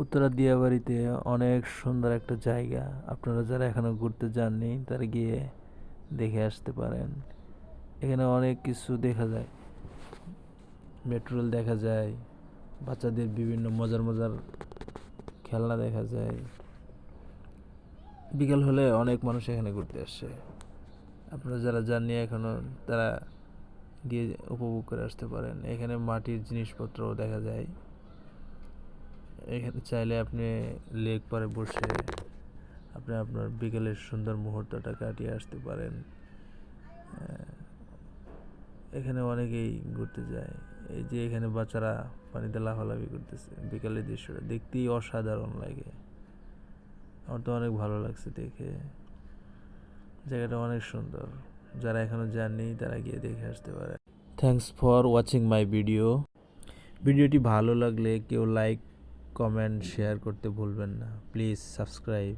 উত্তরা দিয়াবাড়িতে অনেক সুন্দর একটা জায়গা। আপনারা যারা এখনো ঘুরতে যাননি তারা গিয়ে দেখে আসতে পারেন। এখানে অনেক কিছু দেখা যায়, মেট্রো রেল দেখা যায়, বাচ্চাদের বিভিন্ন মজার মজার খেলনা দেখা যায়। বিকাল হলে অনেক মানুষ এখানে ঘুরতে আসে। আপনারা যারা যাননি এখনো তারা গিয়ে উপভোগ করে আসতে পারেন। এখানে মাটির জিনিসপত্রও দেখা যায়। এখানে চাইলে আপনি লেক পাড়ে বসে আপনি আপনার বিকেলের সুন্দর মুহূর্তটা কাটিয়ে আসতে পারেন। এখানে অনেকেই ঘুরতে যায়। এই যে এখানে বাচ্চারা পানিতে লাফালাফি করতেছে, বিকালের দৃশ্যটা দেখতেই অসাধারণ লাগে। আমার তো অনেক ভালো লাগছে দেখে। জায়গাটা অনেক সুন্দর। যারা এখনো যাননি তারা গিয়ে দেখে আসতে পারে। Thanks for watching my video. ভিডিওটি ভালো লাগলে কেউ লাইক, কমেন্ট, শেয়ার করতে ভুলবেন না। Please subscribe.